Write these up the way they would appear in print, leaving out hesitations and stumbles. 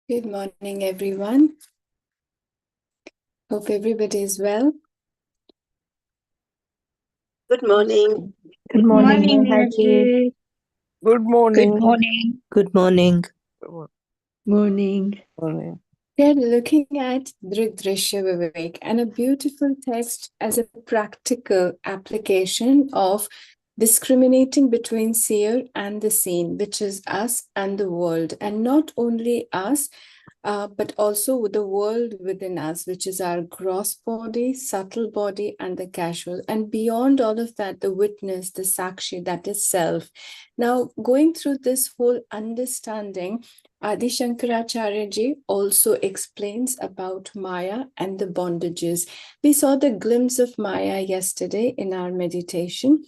Good morning, everyone. Hope everybody is well. Good morning. Good morning, Morning, Nehaji. Rajesh. Good morning. Good morning. Good morning. Morning. Morning. We are looking at Drishya, Viveka, and a beautiful text as a practical application of discriminating between seer and the seen, which is us and the world, and not only us, but also the world within us, which is our gross body, subtle body, and the casual. And beyond all of that, the witness, the sakshi, that is self. Now, going through this whole understanding, Adi Shankaracharya ji also explains about Maya and the bondages. We saw the glimpse of Maya yesterday in our meditation.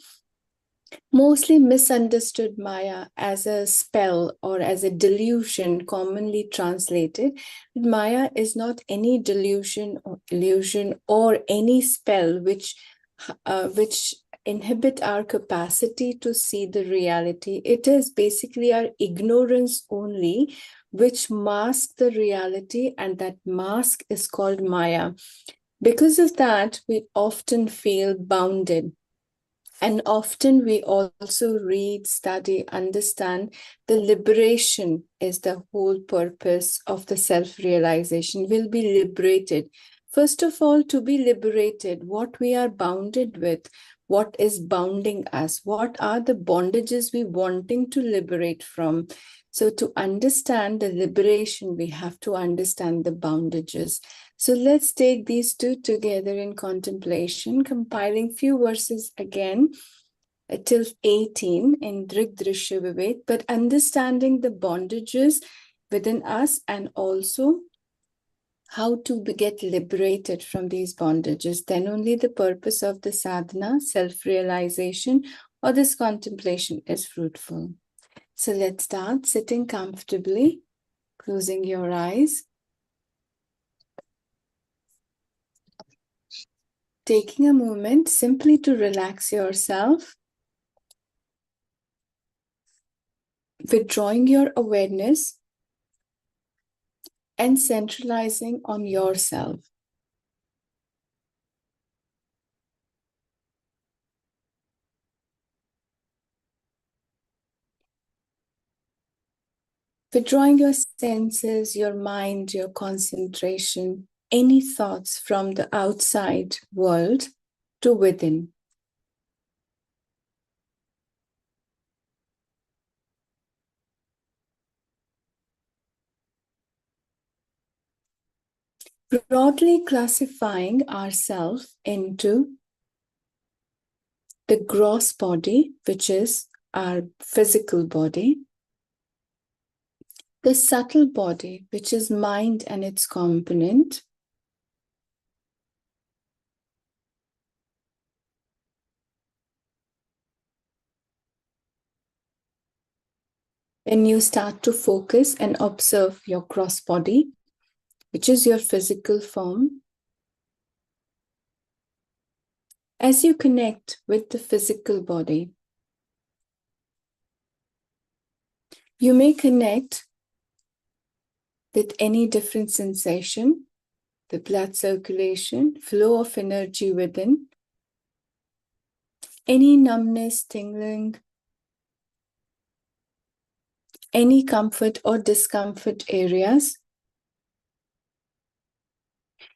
Mostly misunderstood Maya as a spell or as a delusion, commonly translated. But Maya is not any delusion or illusion or any spell which inhibit our capacity to see the reality. It is basically our ignorance only which masks the reality, and that mask is called Maya. Because of that, we often feel bounded. And often we also read, study, understand the liberation is the whole purpose of the self-realization. We'll be liberated. First of all, to be liberated, what we are bounded with, what is bounding us, what are the bondages we wanting to liberate from. So to understand the liberation, we have to understand the bondages. So let's take these two together in contemplation, compiling few verses again till 18 in Drig, Drishya, Viveka, but understanding the bondages within us and also how to get liberated from these bondages. Then only the purpose of the sadhana, self-realization, or this contemplation is fruitful. So let's start sitting comfortably, closing your eyes. Taking a moment simply to relax yourself, withdrawing your awareness and centralizing on yourself. Withdrawing your senses, your mind, your concentration, any thoughts from the outside world to within. Broadly classifying ourselves into the gross body, which is our physical body, the subtle body, which is mind and its component, when you start to focus and observe your gross body, which is your physical form, as you connect with the physical body, you may connect with any different sensation, the blood circulation, flow of energy within, any numbness, tingling, any comfort or discomfort areas,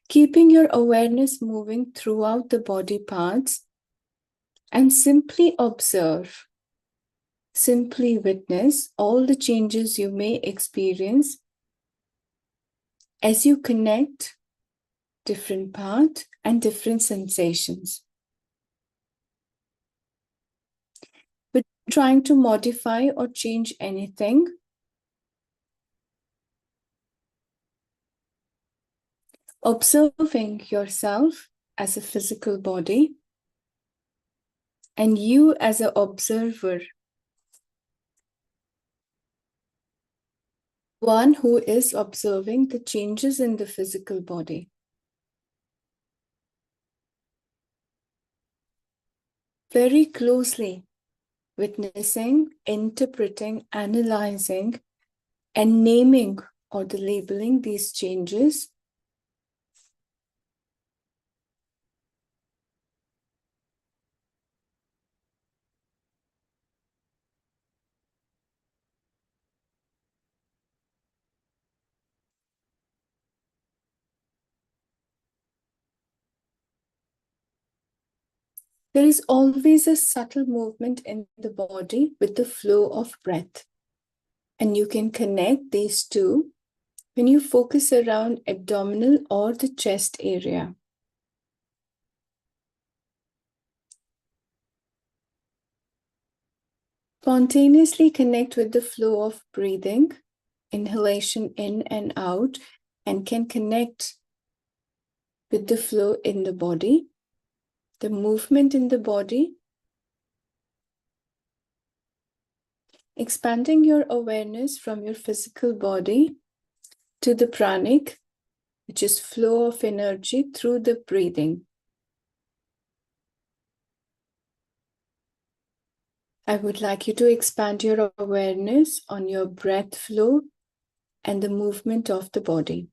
keeping your awareness moving throughout the body parts, and simply observe, simply witness all the changes you may experience as you connect different parts and different sensations. But trying to modify or change anything, observing yourself as a physical body and you as an observer, one who is observing the changes in the physical body. Very closely witnessing, interpreting, analyzing, and naming or the labeling these changes. There is always a subtle movement in the body with the flow of breath. And you can connect these two when you focus around abdominal or the chest area. Spontaneously connect with the flow of breathing, inhalation in and out, and can connect with the flow in the body, the movement in the body, expanding your awareness from your physical body to the pranic, which is flow of energy through the breathing. I would like you to expand your awareness on your breath flow and the movement of the body.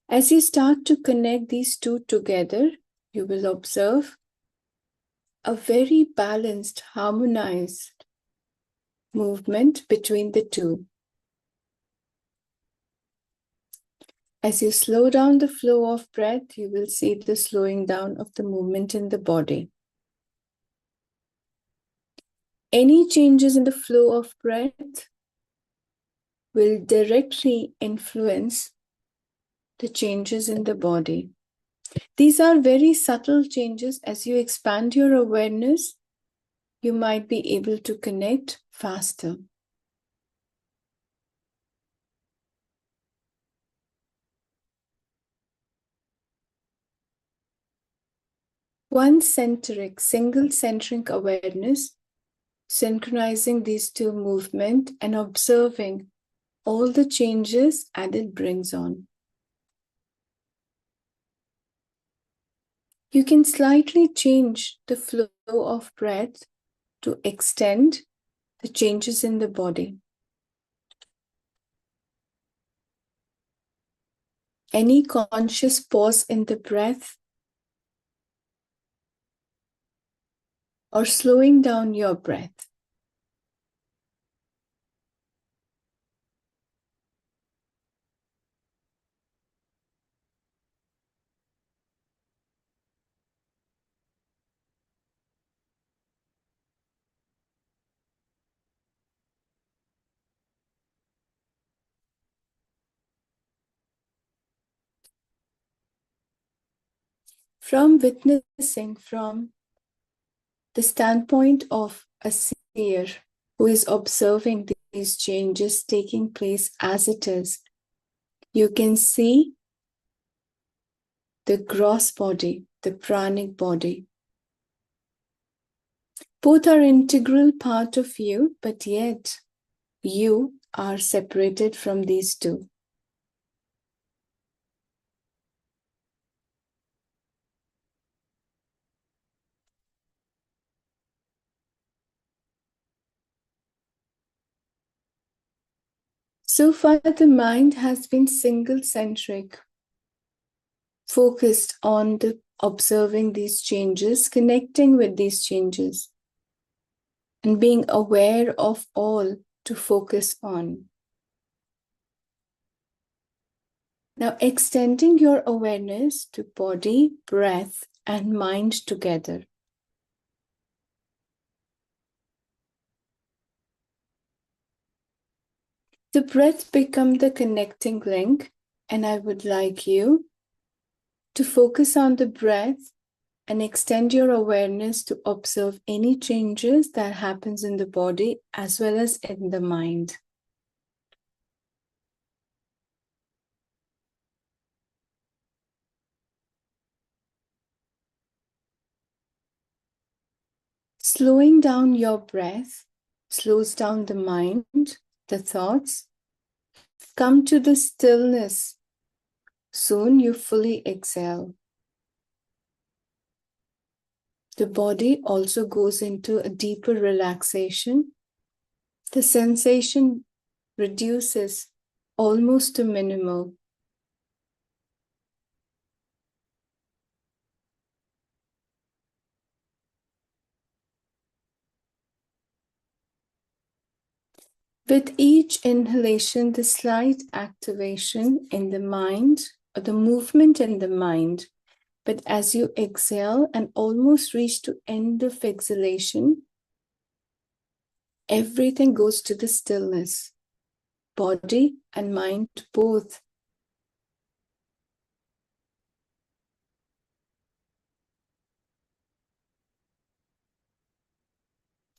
As you start to connect these two together, you will observe a very balanced, harmonized movement between the two. As you slow down the flow of breath, you will see the slowing down of the movement in the body. Any changes in the flow of breath will directly influence the changes in the body. These are very subtle changes. As you expand your awareness, you might be able to connect faster. One-centric, single-centric awareness, synchronizing these two movements and observing all the changes that it brings on. You can slightly change the flow of breath to extend the changes in the body. Any conscious pause in the breath or slowing down your breath. From witnessing from the standpoint of a seer who is observing these changes taking place as it is, you can see the gross body, the pranic body. Both are integral part of you, but yet you are separated from these two. So far, the mind has been single-centric, focused on observing these changes, connecting with these changes, and being aware of all to focus on. Now, extending your awareness to body, breath, and mind together. The breath becomes the connecting link, and I would like you to focus on the breath and extend your awareness to observe any changes that happens in the body as well as in the mind. Slowing down your breath slows down the mind, the thoughts. Come to the stillness. Soon you fully exhale. The body also goes into a deeper relaxation. The sensation reduces almost to minimal. With each inhalation, the slight activation in the mind, or the movement in the mind. But as you exhale and almost reach to end of exhalation, everything goes to the stillness, body and mind both.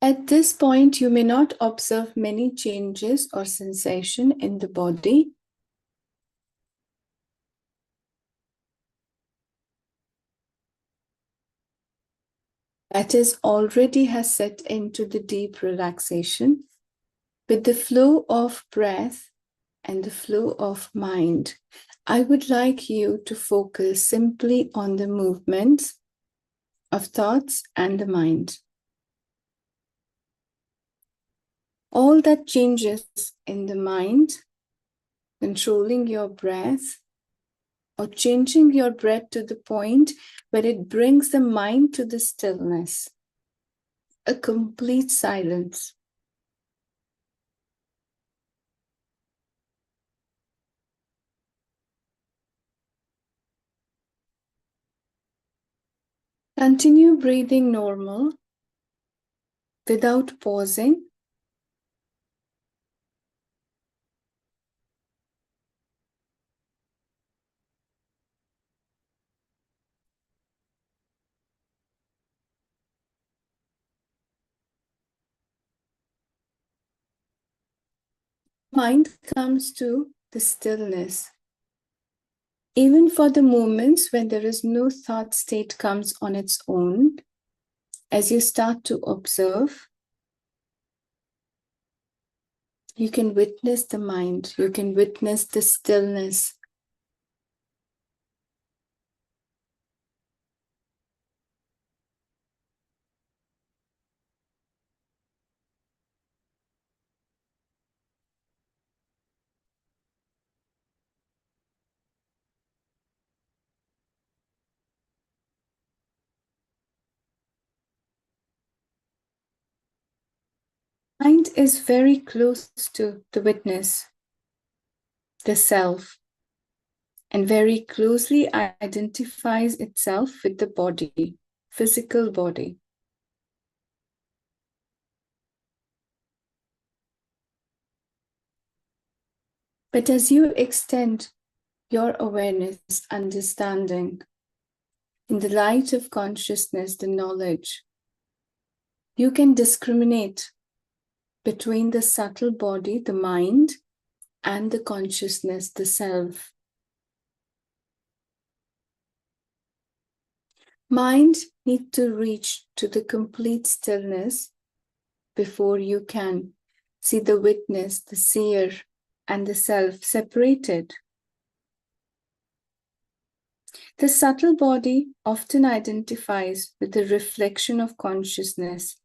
At this point, you may not observe many changes or sensation in the body. That is already has set into the deep relaxation with the flow of breath and the flow of mind. I would like you to focus simply on the movements of thoughts and the mind. All that changes in the mind, controlling your breath, or changing your breath to the point where it brings the mind to the stillness, a complete silence. Continue breathing normal without pausing. Mind comes to the stillness. Even for the moments when there is no thought state comes on its own, as you start to observe, you can witness the mind, you can witness the stillness. Mind is very close to the witness, the self, and very closely identifies itself with the body, physical body. But as you extend your awareness, understanding, in the light of consciousness, the knowledge, you can discriminate between the subtle body, the mind, and the consciousness, the self. Mind needs to reach to the complete stillness before you can see the witness, the seer, and the self separated. The subtle body often identifies with the reflection of consciousness.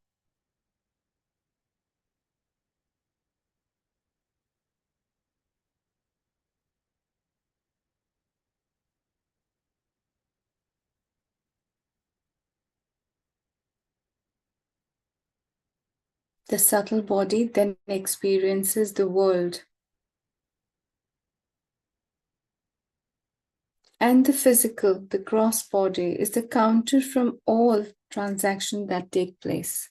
The subtle body then experiences the world. And the physical, the gross body, is the counter from all transactions that take place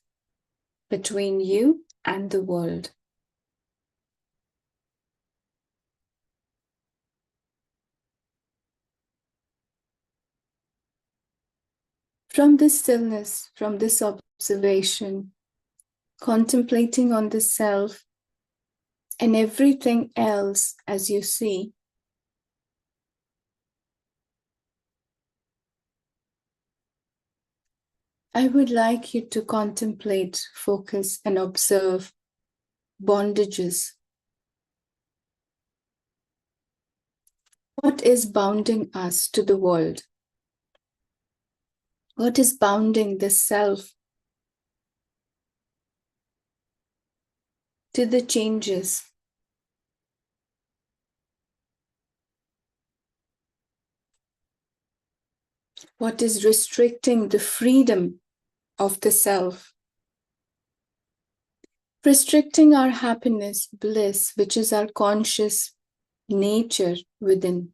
between you and the world. From this stillness, from this observation, contemplating on the self and everything else as you see, I would like you to contemplate, focus, and observe bondages. What is bounding us to the world? What is bounding the self to the changes? What is restricting the freedom of the self? Restricting our happiness, bliss, which is our conscious nature within.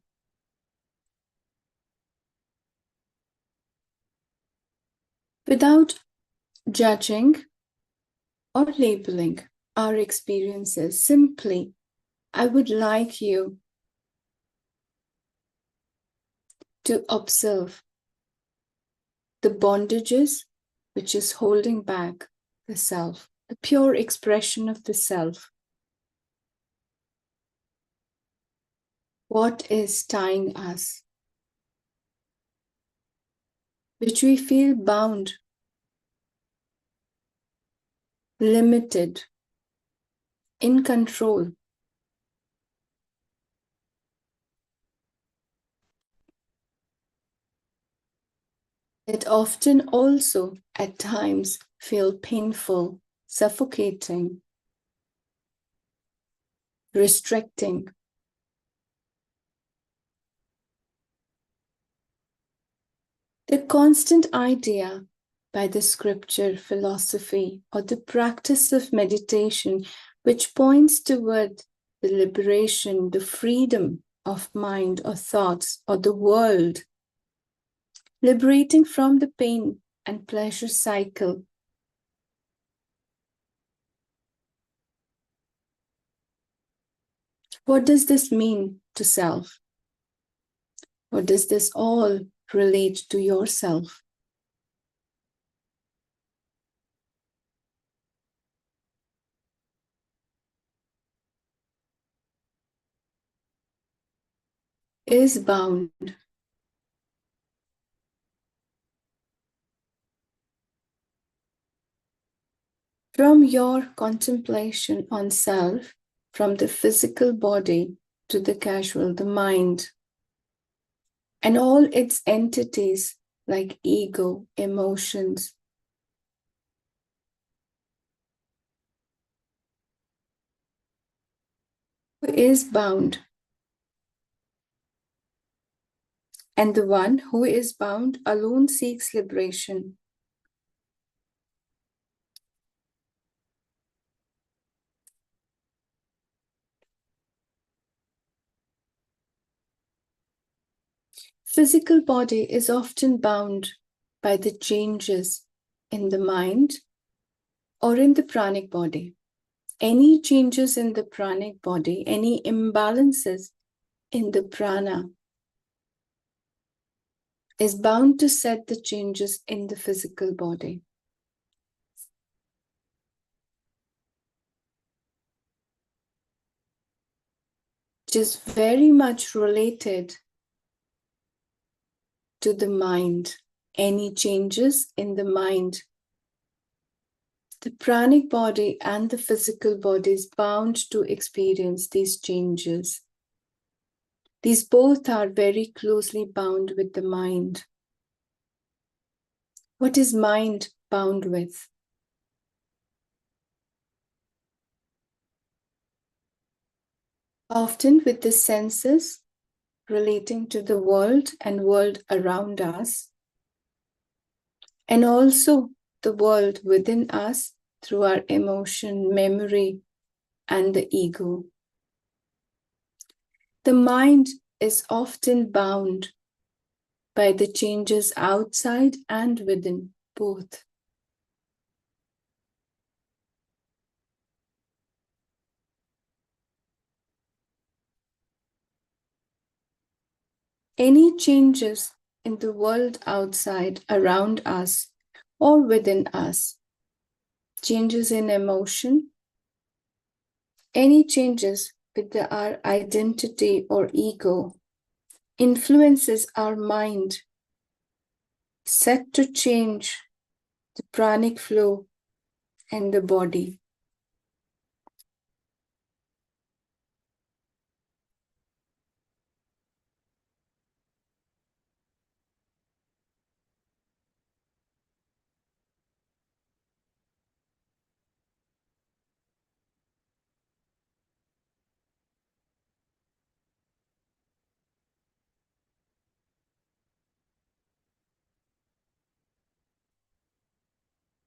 Without judging or labeling our experiences, simply, I would like you to observe the bondages which is holding back the self, the pure expression of the self. What is tying us? Which we feel bound, limited, in control. It often also, at times, feel painful, suffocating, restricting. The constant idea by the scripture, philosophy, or the practice of meditation, which points toward the liberation, the freedom of mind or thoughts or the world, liberating from the pain and pleasure cycle. What does this mean to self? What does this all relate to yourself? Is bound. From your contemplation on self, from the physical body to the casual, the mind, and all its entities like ego, emotions, who is bound. And the one who is bound alone seeks liberation. Physical body is often bound by the changes in the mind or in the pranic body. Any changes in the pranic body, any imbalances in the prana is bound to set the changes in the physical body. Which is very much related to the mind. Any changes in the mind. The pranic body and the physical body is bound to experience these changes. These both are very closely bound with the mind. What is mind bound with? Often with the senses relating to the world and world around us, and also the world within us through our emotion, memory, and the ego. The mind is often bound by the changes outside and within, both. Any changes in the world outside, around us, or within us, changes in emotion, any changes with our identity or ego, influences our mind, set to change the pranic flow and the body.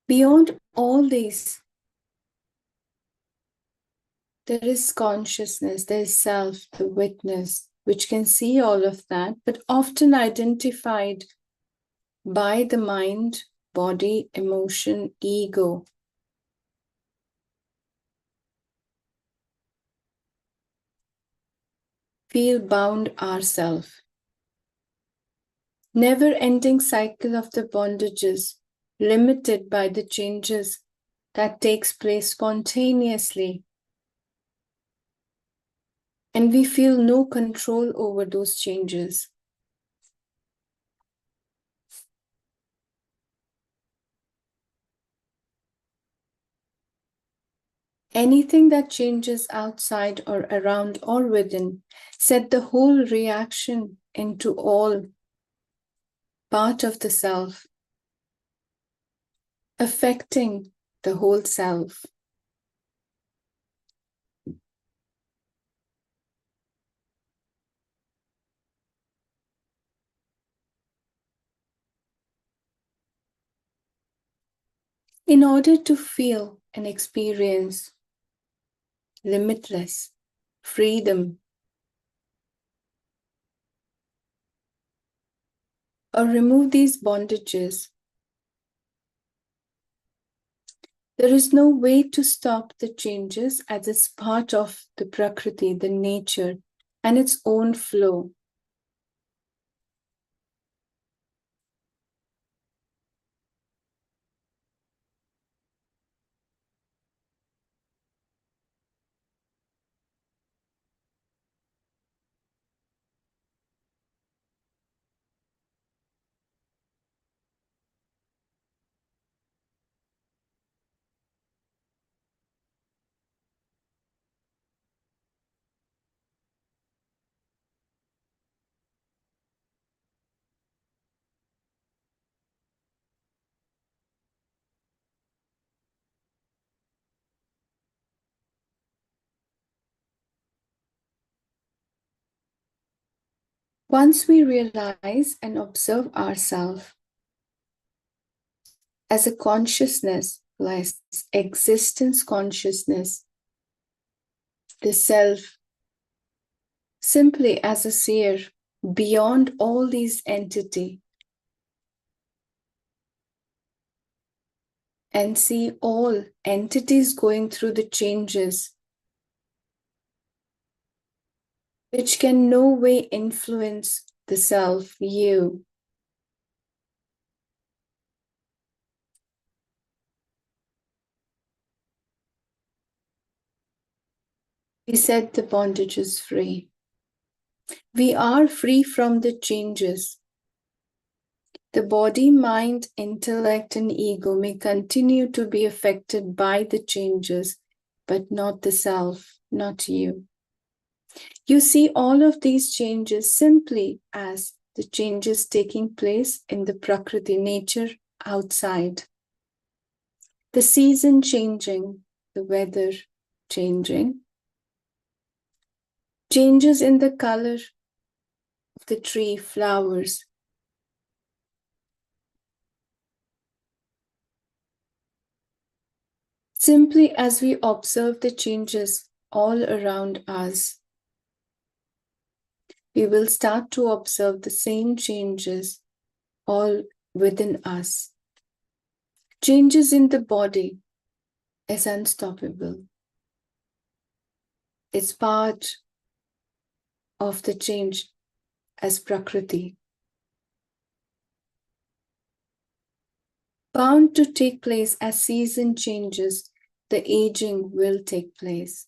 Beyond all these, there is consciousness, there is self, the witness, which can see all of that, but often identified by the mind, body, emotion, ego. Feel bound ourselves. Never-ending cycle of the bondages, limited by the changes that takes place spontaneously. And we feel no control over those changes. Anything that changes outside or around or within set the whole reaction into all part of the self, affecting the whole self. In order to feel and experience limitless freedom, or remove these bondages, there is no way to stop the changes as it's part of the Prakriti, the nature, and its own flow. Once we realize and observe ourselves as a consciousness, like existence consciousness, the self, simply as a seer beyond all these entities, and see all entities going through the changes, which can no way influence the self, you. We set the bondages free. We are free from the changes. The body, mind, intellect, and ego may continue to be affected by the changes, but not the self, not you. You see all of these changes simply as the changes taking place in the Prakriti, nature outside. The season changing, the weather changing, changes in the color of the tree, flowers. Simply as we observe the changes all around us, we will start to observe the same changes all within us. Changes in the body is unstoppable. It's part of the change as Prakriti. Bound to take place as season changes, the aging will take place.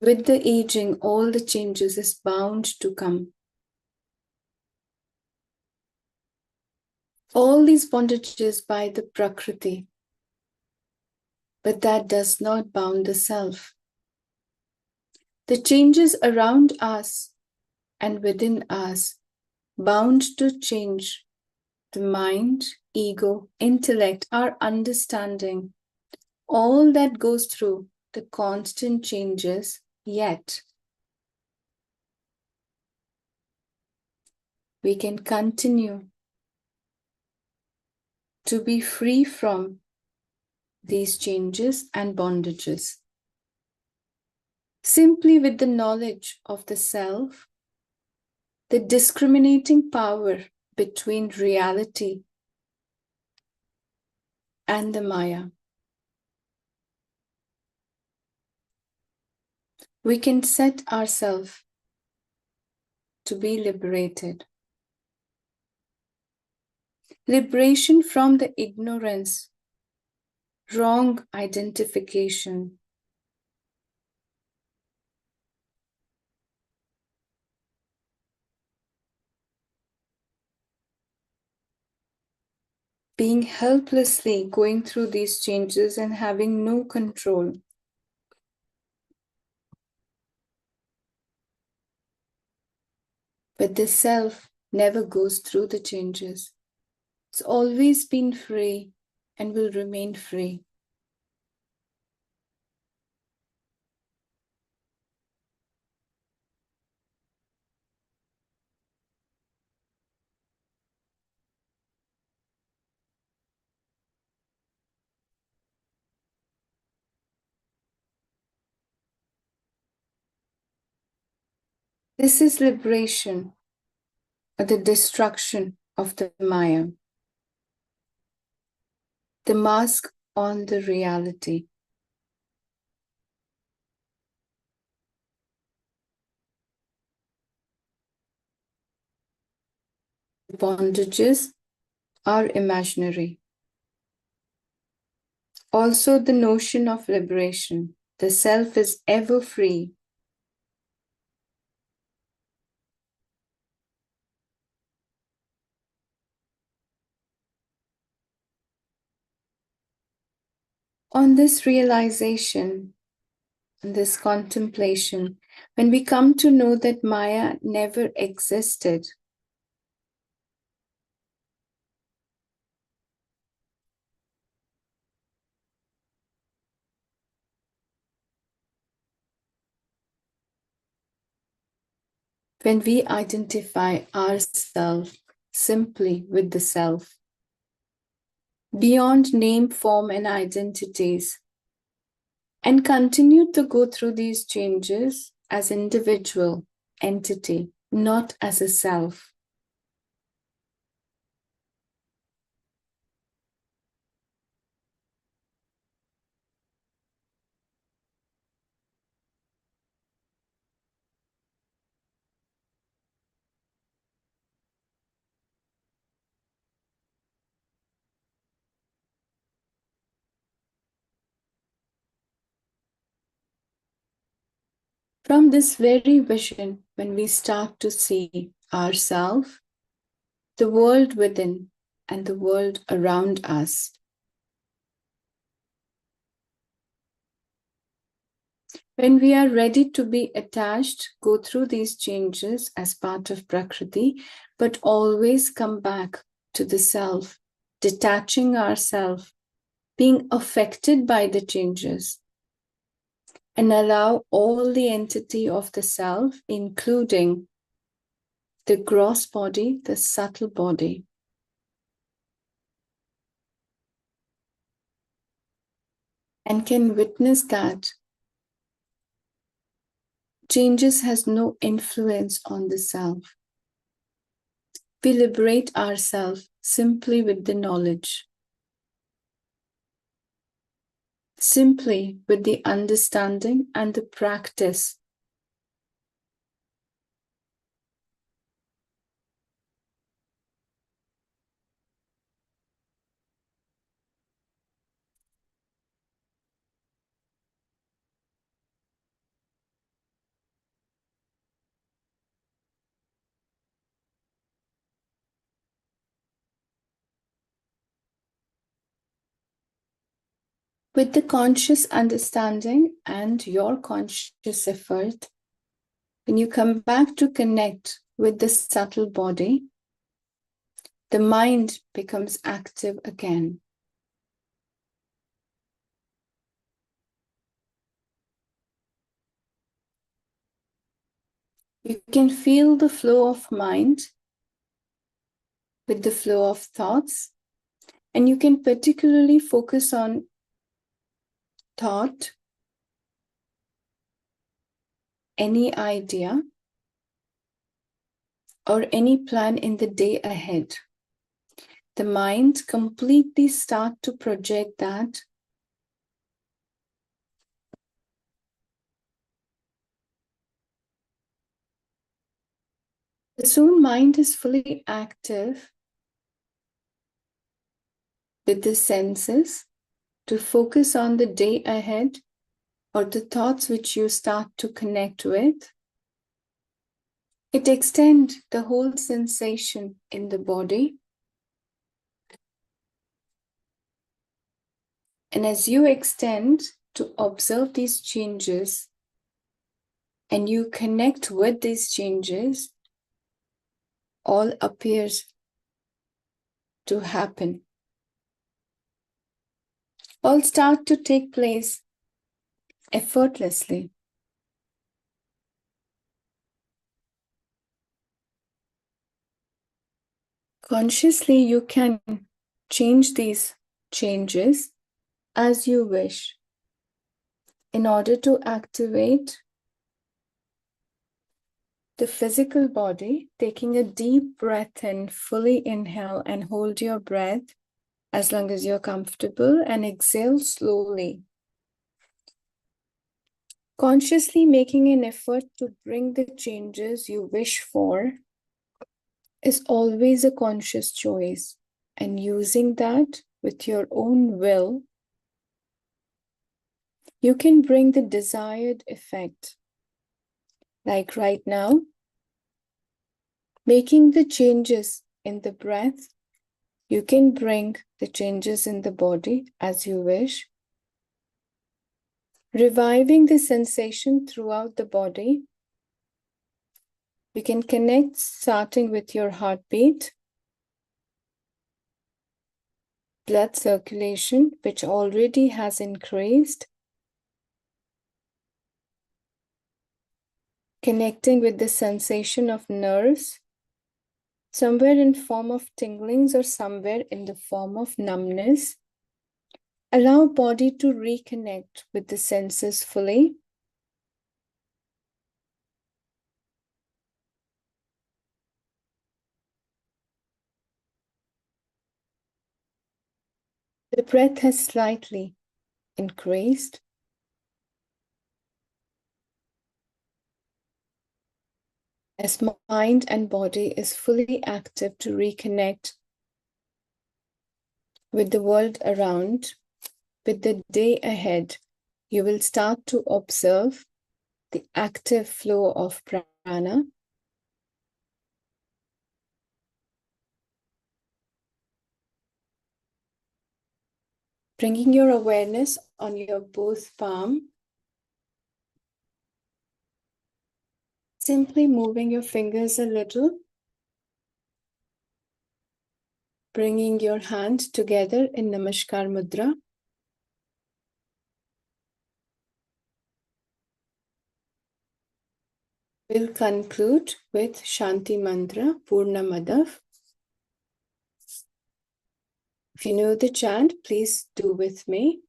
With the aging, all the changes is bound to come. All these bondages by the Prakriti, but that does not bound the self. The changes around us and within us bound to change the mind, ego, intellect, our understanding, all that goes through the constant changes, yet we can continue to be free from these changes and bondages. Simply with the knowledge of the self, the discriminating power between reality and the Maya, we can set ourselves to be liberated. Liberation from the ignorance, wrong identification, being helplessly going through these changes and having no control. But the self never goes through the changes. It's always been free and will remain free. This is liberation, or the destruction of the Maya, the mask on the reality. Bondages are imaginary. Also, the notion of liberation. The self is ever free. On this realization, this contemplation, when we come to know that Maya never existed, when we identify ourselves simply with the self, beyond name, form, and identities, and continue to go through these changes as individual entity, not as a self. From this very vision, when we start to see ourselves, the world within, and the world around us, when we are ready to be attached, go through these changes as part of Prakriti, but always come back to the self, detaching ourselves, being affected by the changes, and allow all the entity of the self, including the gross body, the subtle body, and can witness that changes has no influence on the self. We liberate ourselves simply with the knowledge, simply with the understanding and the practice. With the conscious understanding and your conscious effort, when you come back to connect with the subtle body, the mind becomes active again. You can feel the flow of mind with the flow of thoughts, And you can particularly focus on thought, any idea, or any plan in the day ahead. The mind completely starts to project that. The soon mind is fully active with the senses to focus on the day ahead or the thoughts which you start to connect with. It extends the whole sensation in the body. And as you extend to observe these changes and you connect with these changes, all appears to happen. All start to take place effortlessly. Consciously, you can change these changes as you wish in order to activate the physical body, taking a deep breath in, fully inhale and hold your breath as long as you're comfortable and exhale slowly. Consciously making an effort to bring the changes you wish for is always a conscious choice, and using that with your own will, you can bring the desired effect. Like right now, making the changes in the breath, you can bring the changes in the body as you wish, reviving the sensation throughout the body. You can connect starting with your heartbeat, blood circulation, which already has increased, connecting with the sensation of nerves, somewhere in form of tinglings or somewhere in the form of numbness. Allow body to reconnect with the senses fully. The breath has slightly increased. As mind and body is fully active to reconnect with the world around, with the day ahead, you will start to observe the active flow of prana. Bringing your awareness on your both palm. Simply moving your fingers a little. Bringing your hand together in Namaskar Mudra. We'll conclude with Shanti Mantra, Purnamadav. If you know the chant, please do with me.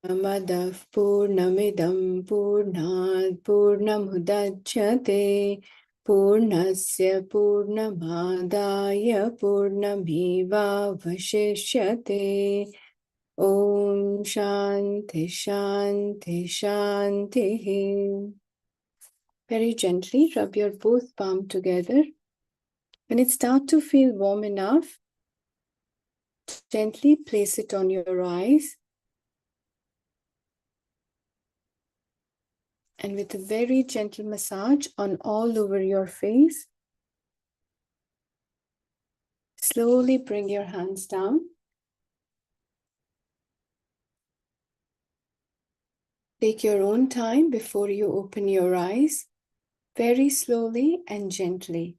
Purnamadav Purnamidam Purnat Purnamudachyate Purnasya Purnamadaya Purnameva Vashishyate. Om Shanti Shanti Shanti. Very gently rub your both palms together. When it starts to feel warm enough, gently place it on your eyes. And with a very gentle massage on all over your face, slowly bring your hands down. Take your own time before you open your eyes, very slowly and gently.